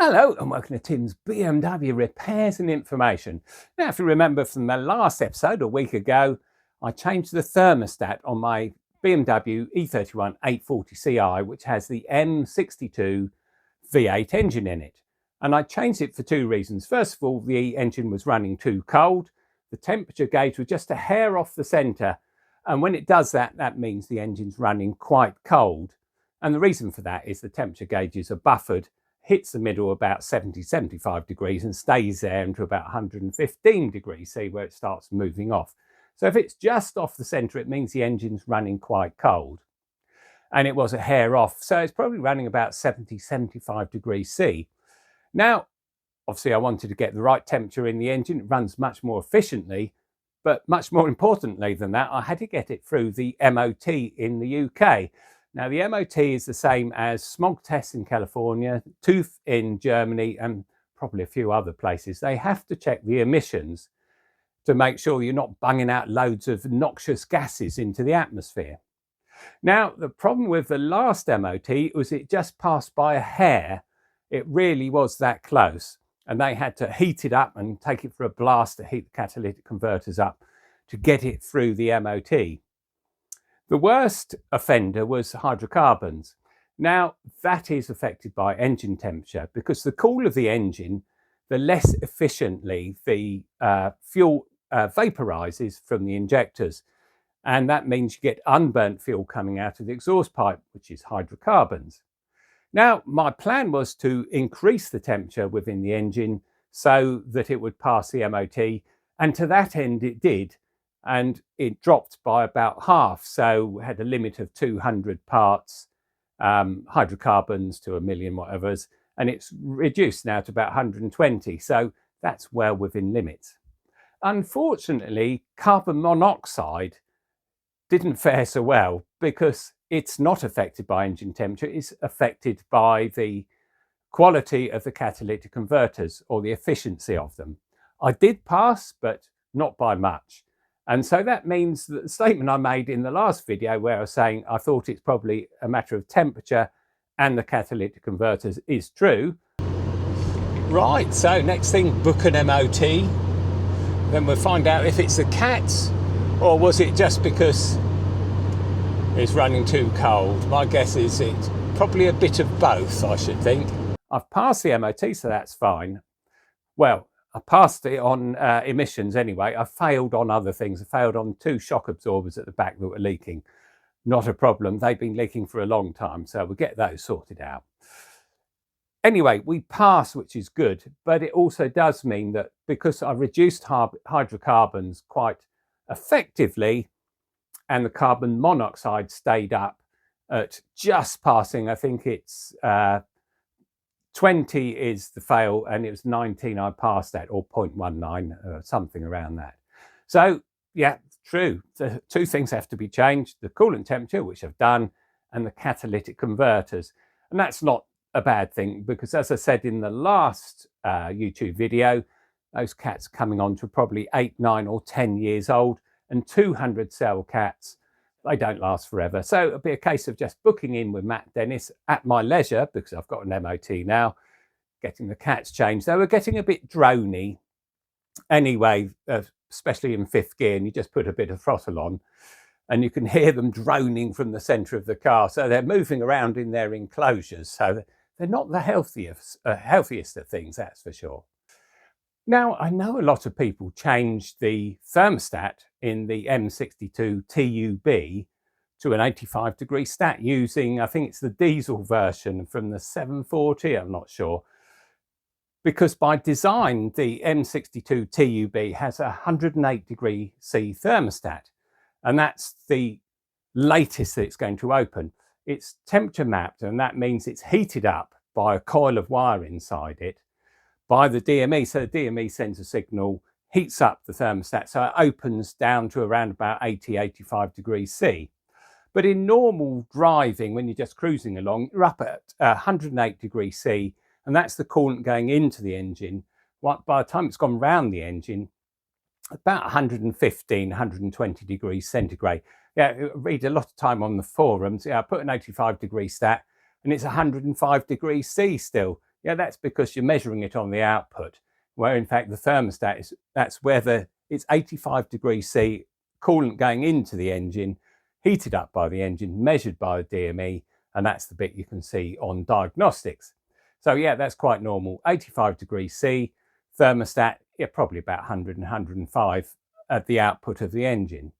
Hello and welcome to Tim's BMW Repairs and Information. Now, if you remember from the last episode a week ago, I changed the thermostat on my BMW E31 840ci, which has the M62 V8 engine in it. And I changed it for two reasons. First of all, the engine was running too cold. The temperature gauge was just a hair off the centre. And when it does that, that means the engine's running quite cold. And the reason for that is the temperature gauges are buffered, hits the middle about 75 degrees and stays there until about 115 degrees C, where it starts moving off. So if it's just off the centre, it means the engine's running quite cold. And it was a hair off, so it's probably running about 75 degrees C. Now, obviously I wanted to get the right temperature in the engine. It runs much more efficiently, but much more importantly than that, I had to get it through the MOT in the UK. Now, the MOT is the same as smog tests in California, tooth in Germany, and probably a few other places. They have to check the emissions to make sure you're not bunging out loads of noxious gases into the atmosphere. Now, the problem with the last MOT was it just passed by a hair. It really was that close, and they had to heat it up and take it for a blast to heat the catalytic converters up to get it through the MOT. The worst offender was hydrocarbons. Now, that is affected by engine temperature because the cooler the engine, the less efficiently the fuel vaporizes from the injectors. And that means you get unburnt fuel coming out of the exhaust pipe, which is hydrocarbons. Now, my plan was to increase the temperature within the engine so that it would pass the MOT. And to that end, it did. And it dropped by about half, so we had a limit of 200 parts, hydrocarbons to a million whatevers, and it's reduced now to about 120, so that's well within limits. Unfortunately, carbon monoxide didn't fare so well because it's not affected by engine temperature, it's affected by the quality of the catalytic converters or the efficiency of them. I did pass, but not by much. And so that means that the statement I made in the last video where I was saying I thought it's probably a matter of temperature and the catalytic converters is true. Right, so next thing, book an MOT. Then we'll find out if it's the cats or was it just because it's running too cold. My guess is it's probably a bit of both, I should think. I've passed the MOT, so that's fine. Well, I passed it on emissions anyway. I failed on other things. I failed on two shock absorbers at the back that were leaking. Not a problem. They've been leaking for a long time, so we'll get those sorted out. Anyway, we passed, which is good, but it also does mean that because I reduced hydrocarbons quite effectively and the carbon monoxide stayed up at just passing, I think it's 20 is the fail and it was 19 I passed that, or 0.19, something around that. So yeah, true, the two things have to be changed: the coolant temperature, which I've done, and the catalytic converters. And that's not a bad thing because, as I said in the last YouTube video, those cats coming on to probably 8, 9 or 10 years old, and 200 cell cats, they don't last forever. So it'll be a case of just booking in with Matt Dennis at my leisure, because I've got an MOT now, getting the cats changed. They were getting a bit drony anyway, especially in fifth gear, and you just put a bit of throttle on and you can hear them droning from the centre of the car. So they're moving around in their enclosures. So they're not the healthiest of things, that's for sure. Now, I know a lot of people changed the thermostat in the M62 TUB to an 85 degree stat using, I think it's the diesel version from the 740, I'm not sure. Because by design, the M62 TUB has a 108 degree C thermostat, and that's the latest that it's going to open. It's temperature mapped, and that means it's heated up by a coil of wire inside it by the DME. So the DME sends a signal, heats up the thermostat, so it opens down to around about 80, 85 degrees C. But in normal driving, when you're just cruising along, you're up at 108 degrees C, and that's the coolant going into the engine. By the time it's gone round the engine, about 115, 120 degrees centigrade. Yeah, I read a lot of time on the forums. Yeah, I put an 85 degree stat, and it's 105 degrees C still. Yeah, that's because you're measuring it on the output, where in fact the thermostat is, that's where it's 85 degrees C coolant going into the engine, heated up by the engine, measured by the DME, and that's the bit you can see on diagnostics. So yeah, that's quite normal. 85 degrees C, thermostat, yeah, probably about 100 and 105 at the output of the engine.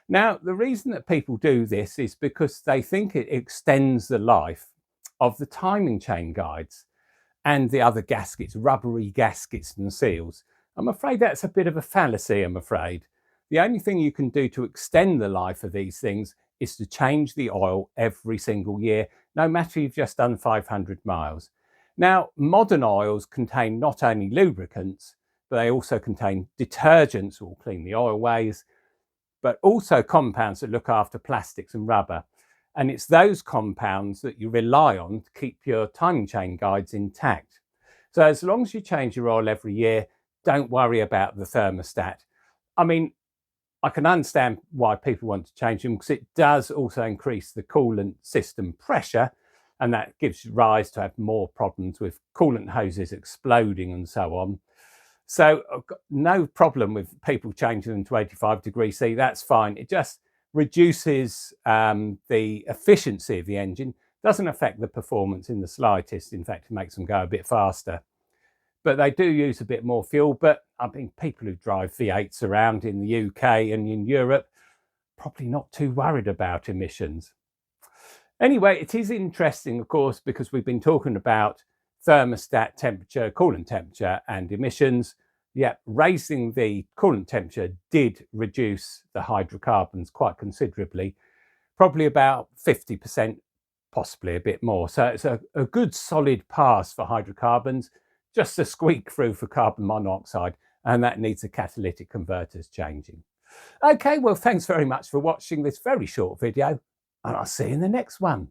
Now, the reason that people do this is because they think it extends the life of the timing chain guides and the other gaskets, rubbery gaskets and seals. I'm afraid that's a bit of a fallacy, I'm afraid. The only thing you can do to extend the life of these things is to change the oil every single year, no matter if you've just done 500 miles. Now, modern oils contain not only lubricants, but they also contain detergents that will clean the oilways, but also compounds that look after plastics and rubber. And it's those compounds that you rely on to keep your timing chain guides intact. So as long as you change your oil every year, don't worry about the thermostat. I mean, I can understand why people want to change them, because it does also increase the coolant system pressure, and that gives rise to have more problems with coolant hoses exploding and so on. So I've got no problem with people changing them to 85 degrees C. That's fine. It just reduces the efficiency of the engine, doesn't affect the performance in the slightest. In fact, it makes them go a bit faster. But they do use a bit more fuel. But I mean, people who drive V8s around in the UK and in Europe, probably not too worried about emissions. Anyway, it is interesting, of course, because we've been talking about thermostat temperature, coolant temperature and emissions. Yeah, raising the coolant temperature did reduce the hydrocarbons quite considerably, probably about 50%, possibly a bit more. So it's a good solid pass for hydrocarbons, just a squeak through for carbon monoxide, and that needs the catalytic converters changing. Okay, well, thanks very much for watching this very short video, and I'll see you in the next one.